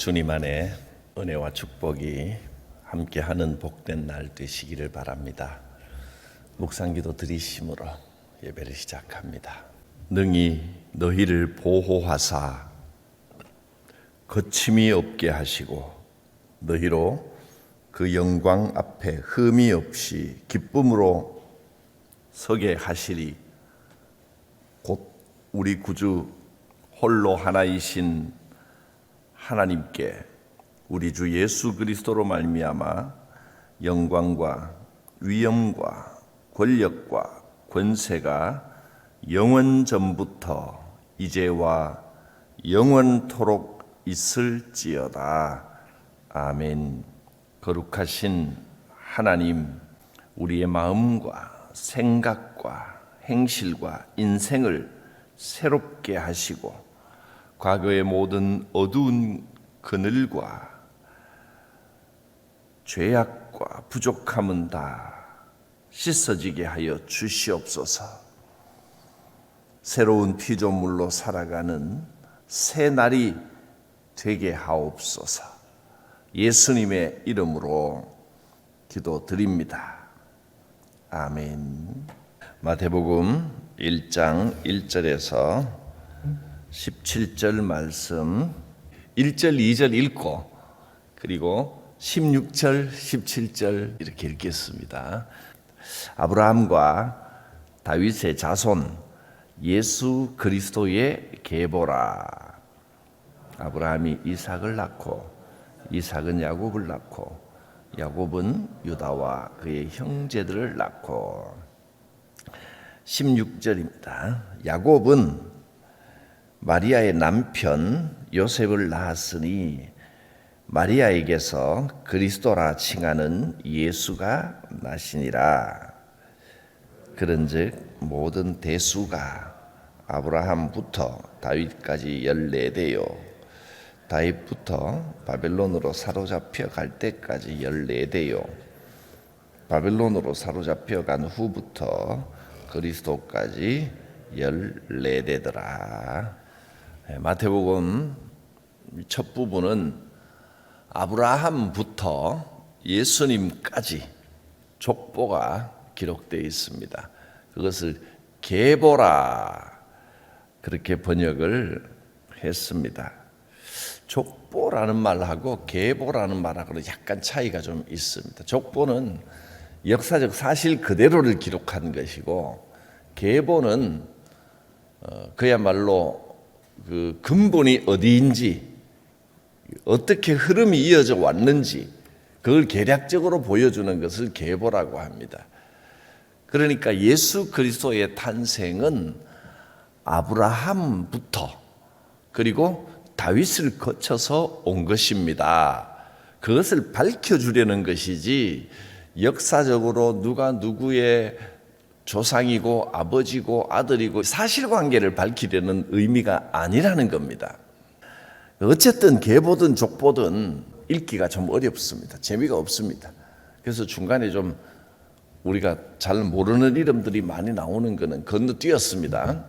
주님 안에 은혜와 축복이 함께하는 복된 날 되시기를 바랍니다. 묵상기도 드리심으로 예배를 시작합니다. 능히 너희를 보호하사 거침이 없게 하시고 너희로 그 영광 앞에 흠이 없이 기쁨으로 서게 하시리. 곧 우리 구주 홀로 하나이신 하나님께 우리 주 예수 그리스도로 말미암아 영광과 위엄과 권력과 권세가 영원 전부터 이제와 영원토록 있을지어다. 아멘. 거룩하신 하나님, 우리의 마음과 생각과 행실과 인생을 새롭게 하시고 과거의 모든 어두운 그늘과 죄악과 부족함은 다 씻어지게 하여 주시옵소서. 새로운 피조물로 살아가는 새 날이 되게 하옵소서. 예수님의 이름으로 기도드립니다. 아멘. 마태복음 1장 1절에서 17절 말씀 1절 2절 읽고 그리고 16절 17절 이렇게 읽겠습니다. 아브라함과 다윗의 자손 예수 그리스도의 계보라. 아브라함이 이삭을 낳고 이삭은 야곱을 낳고 야곱은 유다와 그의 형제들을 낳고 16절입니다. 야곱은 마리아의 남편 요셉을 낳았으니 마리아에게서 그리스도라 칭하는 예수가 나시니라. 그런즉 모든 대수가 아브라함부터 다윗까지 14대요 다윗부터 바벨론으로 사로잡혀 갈 때까지 14대요 바벨론으로 사로잡혀 간 후부터 그리스도까지 14대더라. 마태복음 첫 부분은 아브라함부터 예수님까지 족보가 기록되어 있습니다. 그것을 계보라 그렇게 번역을 했습니다. 족보라는 말하고 계보라는 말하고는 약간 차이가 좀 있습니다. 족보는 역사적 사실 그대로를 기록한 것이고 계보는 그야말로 그 근본이 어디인지 어떻게 흐름이 이어져 왔는지 그걸 개략적으로 보여주는 것을 계보라고 합니다. 그러니까 예수 그리스도의 탄생은 아브라함부터 그리고 다윗을 거쳐서 온 것입니다. 그것을 밝혀주려는 것이지 역사적으로 누가 누구의 조상이고 아버지고 아들이고 사실관계를 밝히려는 의미가 아니라는 겁니다. 어쨌든 계보든 족보든 읽기가 좀 어렵습니다. 재미가 없습니다. 그래서 중간에 좀 우리가 잘 모르는 이름들이 많이 나오는 것은 건너뛰었습니다.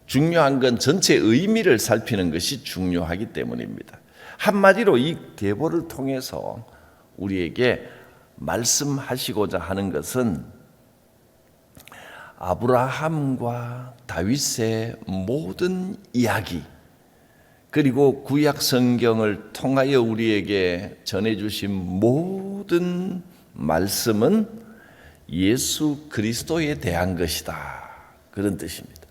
중요한 건 전체 의미를 살피는 것이 중요하기 때문입니다. 한마디로 이 계보를 통해서 우리에게 말씀하시고자 하는 것은 아브라함과 다윗의 모든 이야기 그리고 구약 성경을 통하여 우리에게 전해주신 모든 말씀은 예수 그리스도에 대한 것이다. 그런 뜻입니다.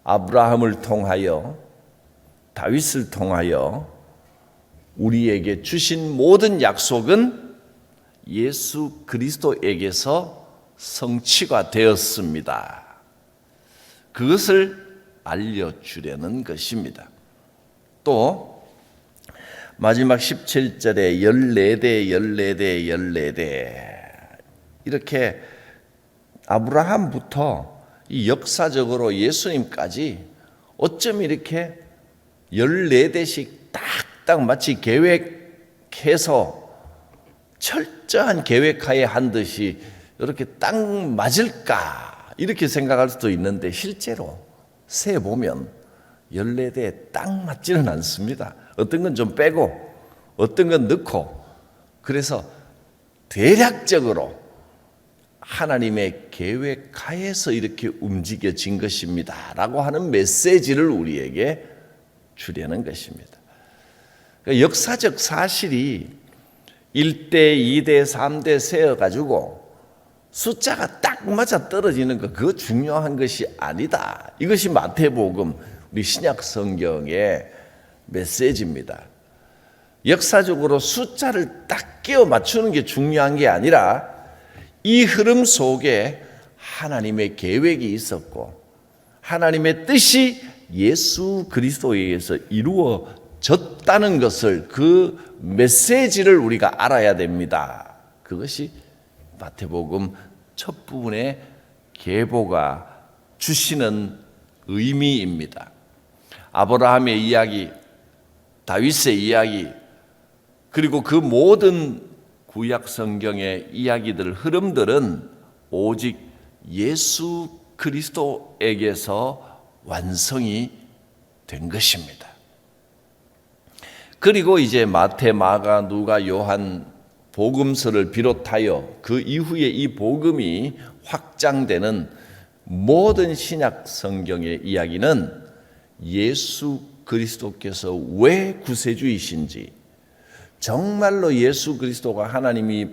아브라함을 통하여 다윗을 통하여 우리에게 주신 모든 약속은 예수 그리스도에게서 성취가 되었습니다. 그것을 알려주려는 것입니다. 또 마지막 17절에 14대 이렇게 아브라함부터 이 역사적으로 예수님까지 어쩜 이렇게 14대씩 딱딱 마치 계획해서 철저한 계획하에 한 듯이 이렇게 딱 맞을까 이렇게 생각할 수도 있는데 실제로 세보면 14대에 딱 맞지는 않습니다. 어떤 건 좀 빼고 어떤 건 넣고, 그래서 대략적으로 하나님의 계획 하에서 이렇게 움직여진 것입니다 라고 하는 메시지를 우리에게 주려는 것입니다. 그러니까 역사적 사실이 1대, 2대, 3대 세어가지고 숫자가 딱 맞아 떨어지는 거, 그거 중요한 것이 아니다. 이것이 마태복음, 우리 신약 성경의 메시지입니다. 역사적으로 숫자를 딱 끼워 맞추는 게 중요한 게 아니라 이 흐름 속에 하나님의 계획이 있었고 하나님의 뜻이 예수 그리스도에 의해서 이루어졌다는 것을, 그 메시지를 우리가 알아야 됩니다. 그것이 마태복음 첫 부분의 계보가 주시는 의미입니다. 아브라함의 이야기, 다윗의 이야기, 그리고 그 모든 구약 성경의 이야기들, 흐름들은 오직 예수 그리스도에게서 완성이 된 것입니다. 그리고 이제 마태, 마가, 누가, 요한 복음서를 비롯하여 그 이후에 이 복음이 확장되는 모든 신약 성경의 이야기는 예수 그리스도께서 왜 구세주이신지, 정말로 예수 그리스도가 하나님이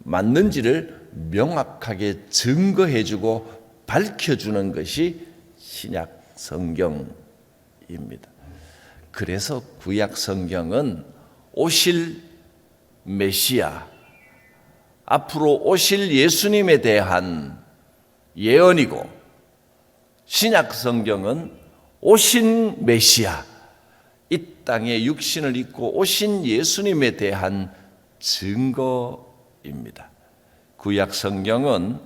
맞는지를 명확하게 증거해주고 밝혀주는 것이 신약 성경입니다. 그래서 구약 성경은 오실 메시아, 앞으로 오실 예수님에 대한 예언이고, 신약 성경은 오신 메시아, 이 땅에 육신을 입고 오신 예수님에 대한 증거입니다. 구약 성경은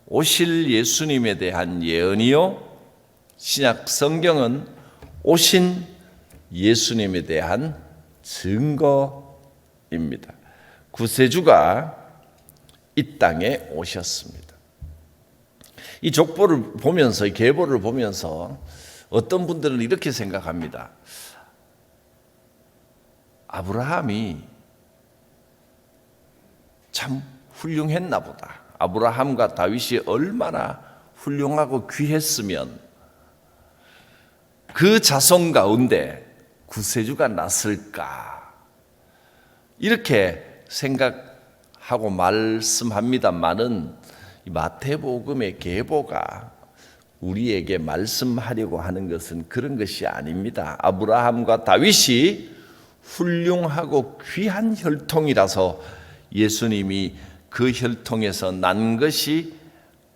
오실 예수님에 대한 예언이요, 신약 성경은 오신 예수님에 대한 증거입니다. 구세주가 이 땅에 오셨습니다. 이 족보를 보면서, 이 계보를 보면서 어떤 분들은 이렇게 생각합니다. 아브라함이 참 훌륭했나 보다. 아브라함과 다윗이 얼마나 훌륭하고 귀했으면 그 자손 가운데 구세주가 났을까, 이렇게 생각하고 말씀합니다만은 마태복음의 계보가 우리에게 말씀하려고 하는 것은 그런 것이 아닙니다. 아브라함과 다윗이 훌륭하고 귀한 혈통이라서 예수님이 그 혈통에서 난 것이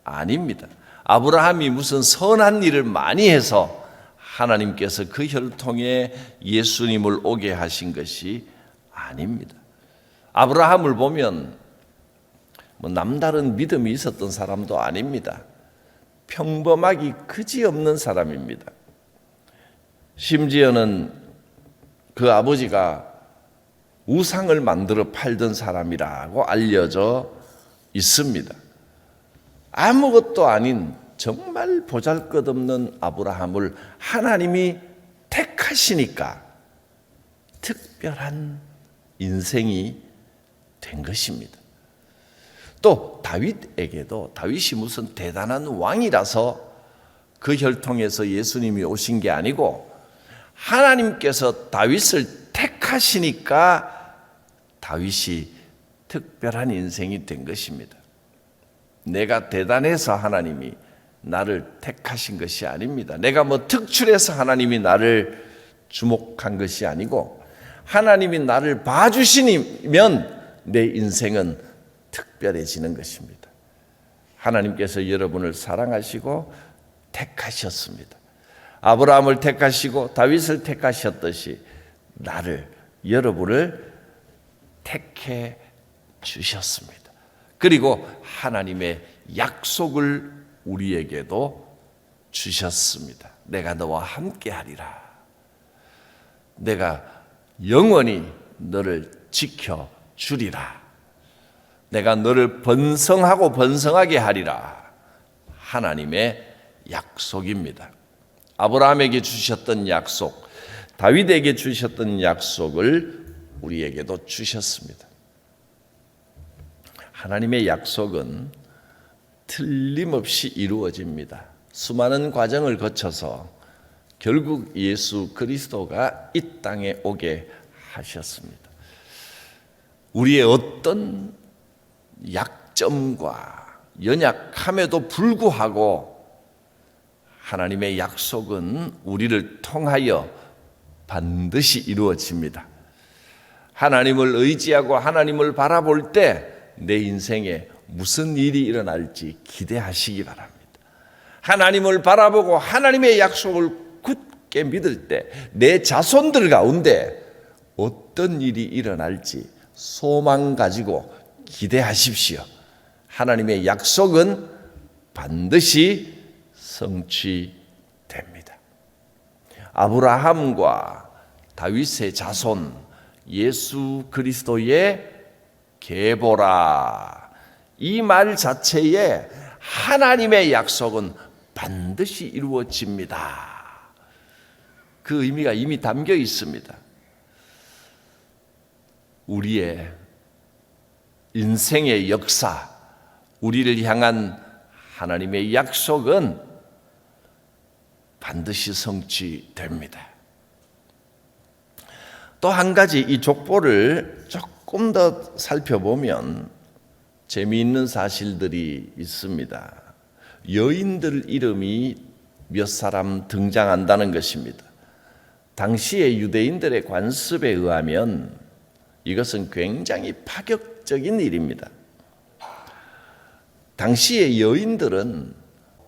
아닙니다. 아브라함이 무슨 선한 일을 많이 해서 하나님께서 그 혈통에 예수님을 오게 하신 것이 아닙니다. 아브라함을 보면 남다른 믿음이 있었던 사람도 아닙니다. 평범하기 그지없는 사람입니다. 심지어는 그 아버지가 우상을 만들어 팔던 사람이라고 알려져 있습니다. 아무것도 아닌 정말 보잘것없는 아브라함을 하나님이 택하시니까 특별한 인생이 된 것입니다. 또 다윗에게도, 다윗이 무슨 대단한 왕이라서 그 혈통에서 예수님이 오신 게 아니고 하나님께서 다윗을 택하시니까 다윗이 특별한 인생이 된 것입니다. 내가 대단해서 하나님이 나를 택하신 것이 아닙니다. 내가 특출해서 하나님이 나를 주목한 것이 아니고 하나님이 나를 봐주시면 내 인생은 특별해지는 것입니다. 하나님께서 여러분을 사랑하시고 택하셨습니다. 아브라함을 택하시고 다윗을 택하셨듯이 나를, 여러분을 택해 주셨습니다. 그리고 하나님의 약속을 우리에게도 주셨습니다. 내가 너와 함께 하리라. 내가 영원히 너를 지켜 주리라. 내가 너를 번성하고 번성하게 하리라. 하나님의 약속입니다. 아브라함에게 주셨던 약속, 다윗에게 주셨던 약속을 우리에게도 주셨습니다. 하나님의 약속은 틀림없이 이루어집니다. 수많은 과정을 거쳐서 결국 예수 그리스도가 이 땅에 오게 하셨습니다. 우리의 어떤 약점과 연약함에도 불구하고 하나님의 약속은 우리를 통하여 반드시 이루어집니다. 하나님을 의지하고 하나님을 바라볼 때 내 인생에 무슨 일이 일어날지 기대하시기 바랍니다. 하나님을 바라보고 하나님의 약속을 굳게 믿을 때 내 자손들 가운데 어떤 일이 일어날지 소망 가지고 기대하십시오. 하나님의 약속은 반드시 성취됩니다. 아브라함과 다윗의 자손 예수 그리스도의 계보라. 이 말 자체에 하나님의 약속은 반드시 이루어집니다. 그 의미가 이미 담겨 있습니다. 우리의 인생의 역사, 우리를 향한 하나님의 약속은 반드시 성취됩니다. 또 한 가지 이 족보를 조금 더 살펴보면 재미있는 사실들이 있습니다. 여인들 이름이 몇 사람 등장한다는 것입니다. 당시의 유대인들의 관습에 의하면 이것은 굉장히 파격적인 일입니다. 당시의 여인들은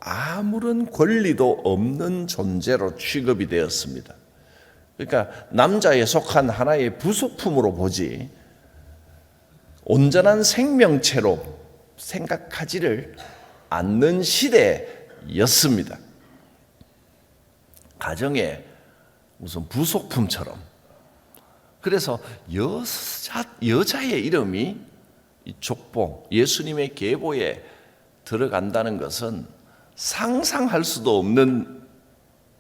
아무런 권리도 없는 존재로 취급이 되었습니다. 그러니까 남자에 속한 하나의 부속품으로 보지 온전한 생명체로 생각하지를 않는 시대였습니다. 가정에 무슨 부속품처럼. 그래서 여자의 이름이 이 족보, 예수님의 계보에 들어간다는 것은 상상할 수도 없는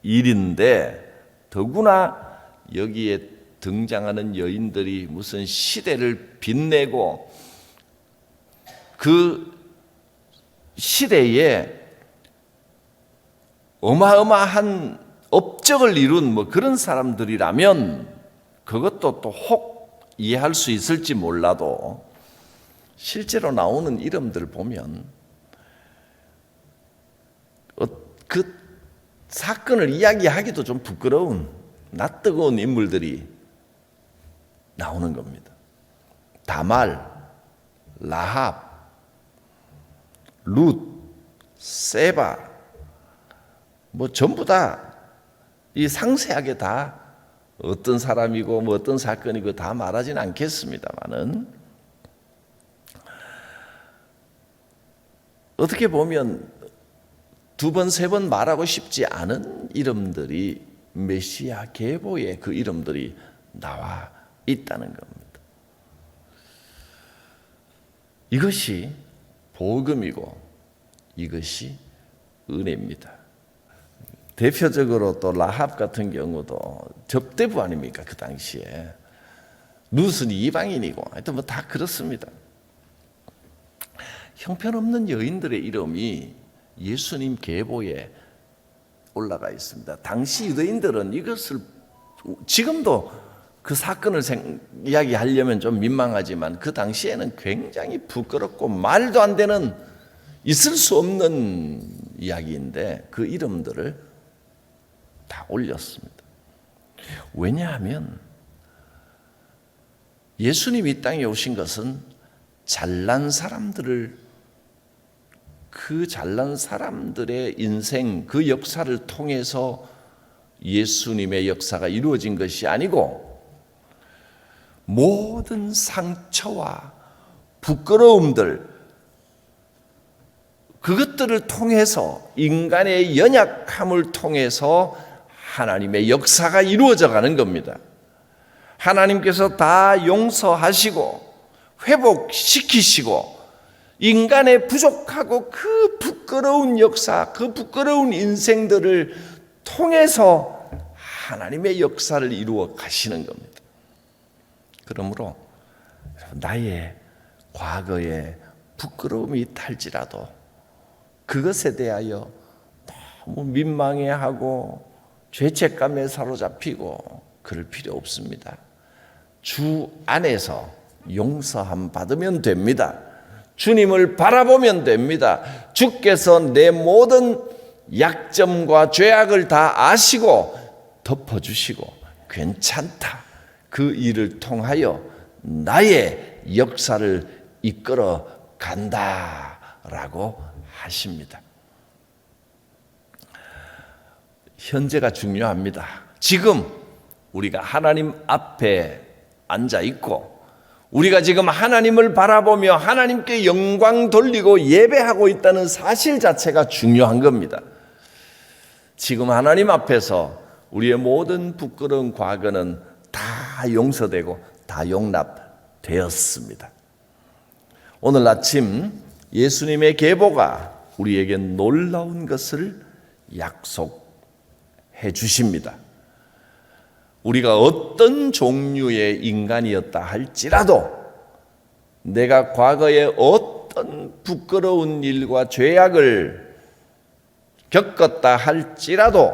일인데 더구나 여기에 등장하는 여인들이 무슨 시대를 빛내고 그 시대에 어마어마한 업적을 이룬 그런 사람들이라면 그것도 또 혹 이해할 수 있을지 몰라도 실제로 나오는 이름들 보면 그 사건을 이야기하기도 좀 부끄러운 낯뜨거운 인물들이 나오는 겁니다. 다말, 라합, 룻, 세바 전부 다 이 상세하게 다 어떤 사람이고 어떤 사건이고 다 말하지는 않겠습니다만은 어떻게 보면 두 번, 세 번 말하고 싶지 않은 이름들이 메시아 계보에 그 이름들이 나와 있다는 겁니다. 이것이 복음이고 이것이 은혜입니다. 대표적으로 또 라합 같은 경우도 접대부 아닙니까? 그 당시에 룻은 이방인이고 하여튼 다 그렇습니다. 형편없는 여인들의 이름이 예수님 계보에 올라가 있습니다. 당시 유대인들은 이것을 지금도 그 사건을 이야기하려면 좀 민망하지만 그 당시에는 굉장히 부끄럽고 말도 안 되는 있을 수 없는 이야기인데 그 이름들을 다 올렸습니다. 왜냐하면 예수님이 이 땅에 오신 것은 잘난 사람들을 그 잘난 사람들의 인생 그 역사를 통해서 예수님의 역사가 이루어진 것이 아니고 모든 상처와 부끄러움들 그것들을 통해서 인간의 연약함을 통해서 하나님의 역사가 이루어져 가는 겁니다. 하나님께서 다 용서하시고 회복시키시고 인간의 부족하고 그 부끄러운 역사, 그 부끄러운 인생들을 통해서 하나님의 역사를 이루어 가시는 겁니다. 그러므로 나의 과거에 부끄러움이 탈지라도 그것에 대하여 너무 민망해하고 죄책감에 사로잡히고 그럴 필요 없습니다. 주 안에서 용서함 받으면 됩니다. 주님을 바라보면 됩니다. 주께서 내 모든 약점과 죄악을 다 아시고 덮어주시고 괜찮다. 그 일을 통하여 나의 역사를 이끌어 간다라고 하십니다. 현재가 중요합니다. 지금 우리가 하나님 앞에 앉아 있고 우리가 지금 하나님을 바라보며 하나님께 영광 돌리고 예배하고 있다는 사실 자체가 중요한 겁니다. 지금 하나님 앞에서 우리의 모든 부끄러운 과거는 다 용서되고 다 용납되었습니다. 오늘 아침 예수님의 계보가 우리에게 놀라운 것을 약속해 주십니다. 우리가 어떤 종류의 인간이었다 할지라도 내가 과거에 어떤 부끄러운 일과 죄악을 겪었다 할지라도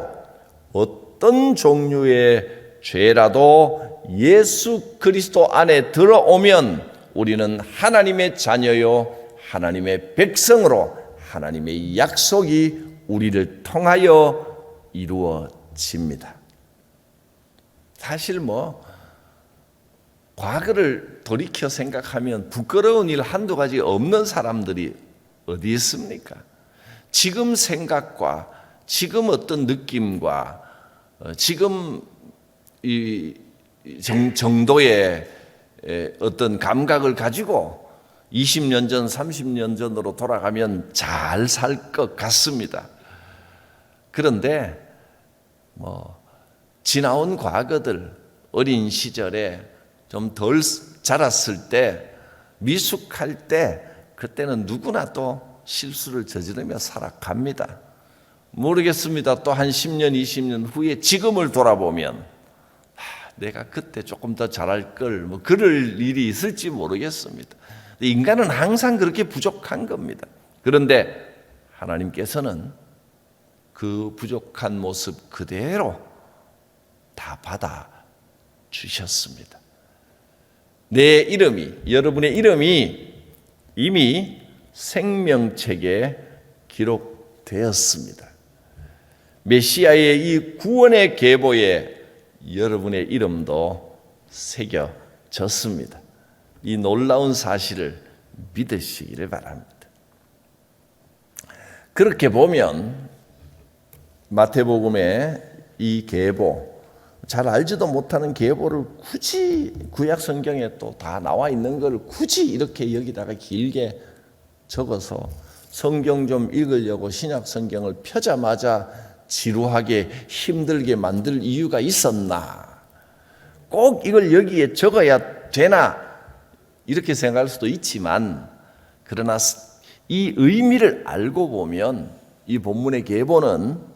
어떤 종류의 죄라도 예수 그리스도 안에 들어오면 우리는 하나님의 자녀요 하나님의 백성으로 하나님의 약속이 우리를 통하여 이루어집니다. 사실 과거를 돌이켜 생각하면 부끄러운 일 한두 가지 없는 사람들이 어디 있습니까? 지금 생각과 지금 어떤 느낌과 지금 이 정도의 어떤 감각을 가지고 20년 전, 30년 전으로 돌아가면 잘 살 것 같습니다. 그런데 지나온 과거들, 어린 시절에 좀 덜 자랐을 때, 미숙할 때, 그때는 누구나 또 실수를 저지르며 살아갑니다. 모르겠습니다. 또 한 10년, 20년 후에 지금을 돌아보면 내가 그때 조금 더 잘할 걸, 그럴 일이 있을지 모르겠습니다. 인간은 항상 그렇게 부족한 겁니다. 그런데 하나님께서는 그 부족한 모습 그대로 다 받아 주셨습니다. 내 이름이, 여러분의 이름이 이미 생명책에 기록되었습니다. 메시아의 이 구원의 계보에 여러분의 이름도 새겨졌습니다. 이 놀라운 사실을 믿으시기를 바랍니다. 그렇게 보면 마태복음의 이 계보, 잘 알지도 못하는 계보를 굳이 구약 성경에 또 다 나와 있는 걸 굳이 이렇게 여기다가 길게 적어서 성경 좀 읽으려고 신약 성경을 펴자마자 지루하게 힘들게 만들 이유가 있었나? 꼭 이걸 여기에 적어야 되나? 이렇게 생각할 수도 있지만, 그러나 이 의미를 알고 보면 이 본문의 계보는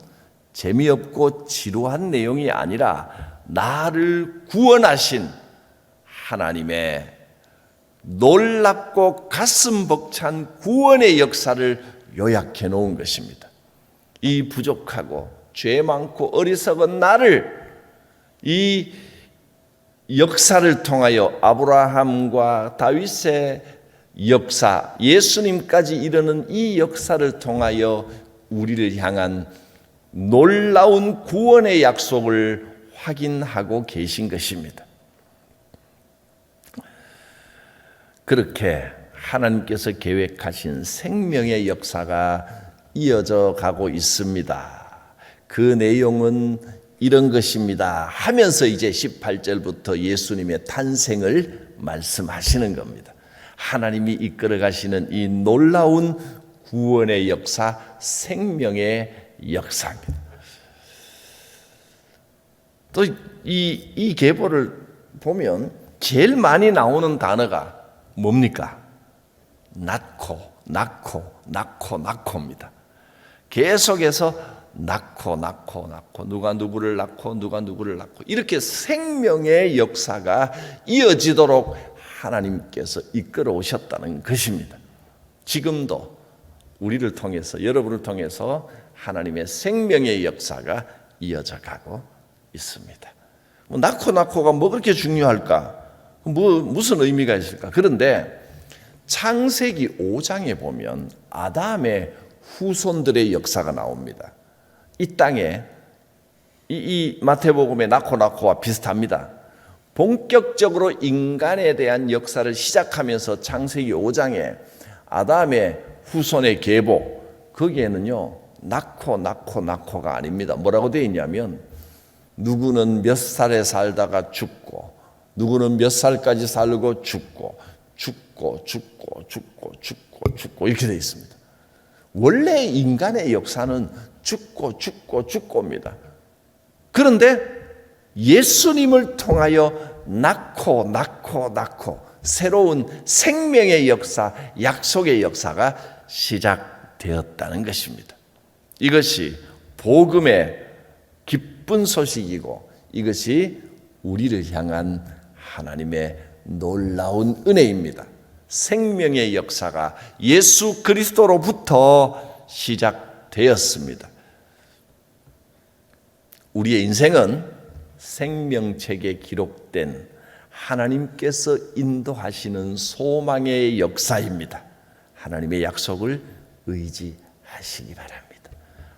재미없고 지루한 내용이 아니라 나를 구원하신 하나님의 놀랍고 가슴 벅찬 구원의 역사를 요약해 놓은 것입니다. 이 부족하고 죄 많고 어리석은 나를 이 역사를 통하여 아브라함과 다윗의 역사, 예수님까지 이르는 이 역사를 통하여 우리를 향한 놀라운 구원의 약속을 확인하고 계신 것입니다. 그렇게 하나님께서 계획하신 생명의 역사가 이어져 가고 있습니다. 그 내용은 이런 것입니다 하면서 이제 18절부터 예수님의 탄생을 말씀하시는 겁니다. 하나님이 이끌어 가시는 이 놀라운 구원의 역사, 생명의 역사입니다. 또 이 계보를 보면 제일 많이 나오는 단어가 뭡니까? 낳고입니다. 계속해서 낳고 누가 누구를 낳고 이렇게 생명의 역사가 이어지도록 하나님께서 이끌어 오셨다는 것입니다. 지금도 우리를 통해서, 여러분을 통해서 하나님의 생명의 역사가 이어져 가고 있습니다. 낳고가 뭐 그렇게 중요할까? 무슨 의미가 있을까? 그런데 창세기 5장에 보면 아담의 후손들의 역사가 나옵니다. 이 땅에 이 마태복음의 낳고와 비슷합니다. 본격적으로 인간에 대한 역사를 시작하면서 창세기 5장에 아담의 후손의 계보, 거기에는요 낳고가 아닙니다. 뭐라고 되어 있냐면 누구는 몇 살에 살다가 죽고, 누구는 몇 살까지 살고 죽고 이렇게 되어 있습니다. 원래 인간의 역사는 죽고입니다. 그런데 예수님을 통하여 낳고 새로운 생명의 역사, 약속의 역사가 시작되었다는 것입니다. 이것이 복음의 기쁜 소식이고, 이것이 우리를 향한 하나님의 놀라운 은혜입니다. 생명의 역사가 예수 그리스도로부터 시작되었습니다. 우리의 인생은 생명책에 기록된 하나님께서 인도하시는 소망의 역사입니다. 하나님의 약속을 의지하시기 바랍니다.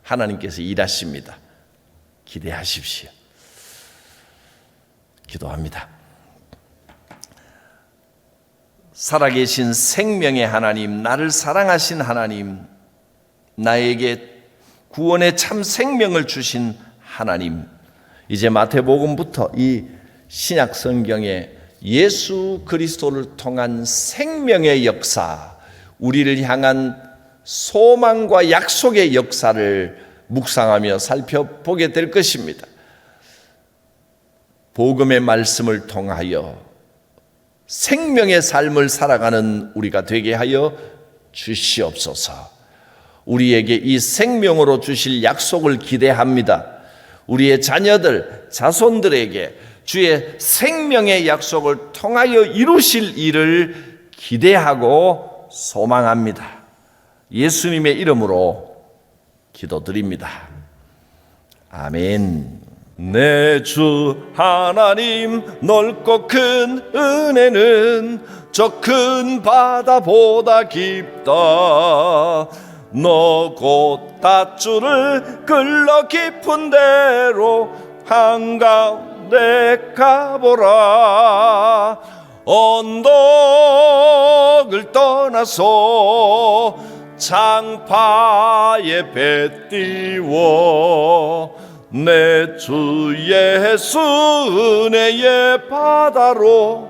하나님께서 일하십니다. 기대하십시오. 기도합니다. 살아계신 생명의 하나님, 나를 사랑하신 하나님, 나에게 구원의 참 생명을 주신 하나님, 이제 마태복음부터 이 신약 성경에 예수 그리스도를 통한 생명의 역사, 우리를 향한 소망과 약속의 역사를 묵상하며 살펴보게 될 것입니다. 복음의 말씀을 통하여 생명의 삶을 살아가는 우리가 되게 하여 주시옵소서. 우리에게 이 생명으로 주실 약속을 기대합니다. 우리의 자녀들, 자손들에게 주의 생명의 약속을 통하여 이루실 일을 기대하고 소망합니다. 예수님의 이름으로 기도드립니다. 아멘. 내 주 하나님, 넓고 큰 은혜는 저 큰 바다보다 깊다. 너 곧 닷줄을 끌러 깊은 데로 한가운데 가보라. 언덕을 떠나서 장파에 배 띄워 내 주 예수 은혜의 바다로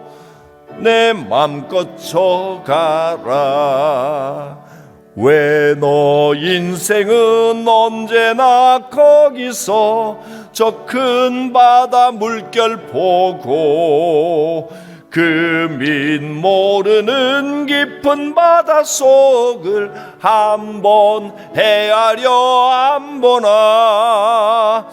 내 맘껏 쳐가라. 왜 너 인생은 언제나 거기서 저 큰 바다 물결 보고 그 밑 모르는 깊은 바다 속을 한번 헤아려 안 보나.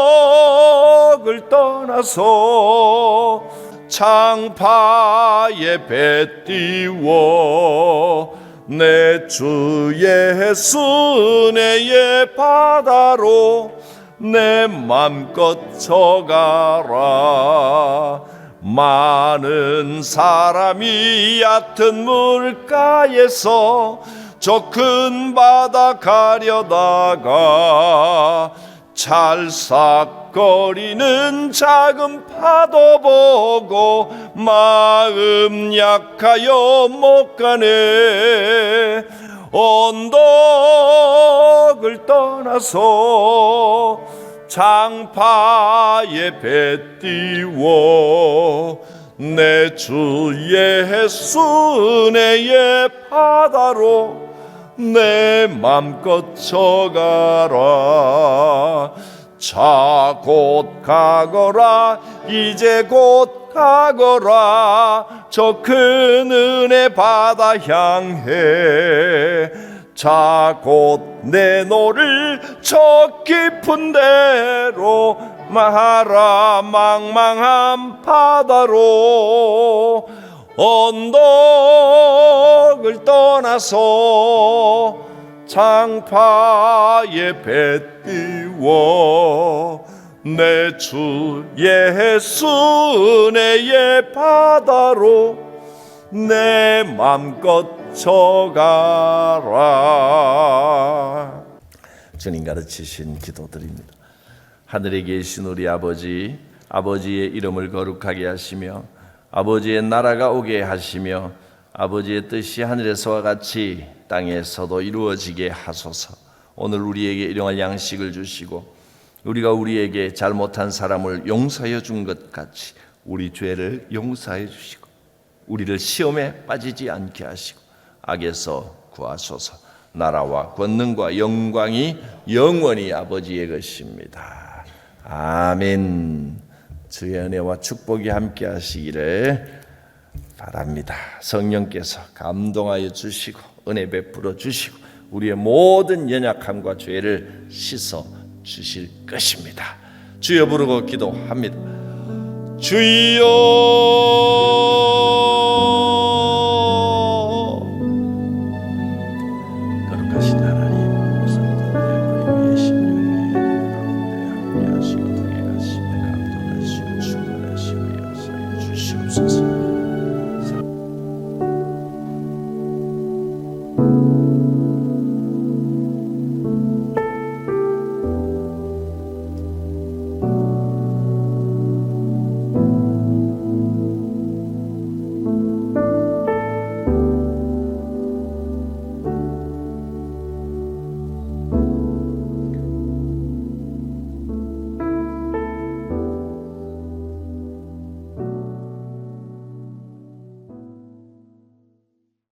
언덕을 떠나서 창파에 배 띄워 내 주 예수 은혜의 바다로 내 맘껏 쳐가라. 많은 사람이 얕은 물가에서 저 큰 바다 가려다가 찰싹거리는 작은 파도 보고 마음 약하여 못 가네. 언덕을 떠나서 장파에 배 띄워 내 주 예수 은혜의 바다로 내 맘껏 쳐가라. 자 곧 가거라. 이제 곧 가거라. 저 큰 은혜 바다 향해 자 곧 내 노를 저 깊은 데로 마하라 망망한 바다로 언덕을 떠나서 장파에 배 띄워 내 주 예수 내의 바다로 내 맘껏 져가라. 주님 가르치신 기도드립니다. 하늘에 계신 우리 아버지, 아버지의 이름을 거룩하게 하시며 아버지의 나라가 오게 하시며 아버지의 뜻이 하늘에서와 같이 땅에서도 이루어지게 하소서. 오늘 우리에게 일용할 양식을 주시고 우리가 우리에게 잘못한 사람을 용서하여 준 것 같이 우리 죄를 용서하여 주시고 우리를 시험에 빠지지 않게 하시고 악에서 구하소서. 나라와 권능과 영광이 영원히 아버지의 것입니다. 아멘. 주의 은혜와 축복이 함께 하시기를 바랍니다. 성령께서 감동하여 주시고 은혜 베풀어 주시고 우리의 모든 연약함과 죄를 씻어 주실 것입니다. 주여 부르고 기도합니다. 주여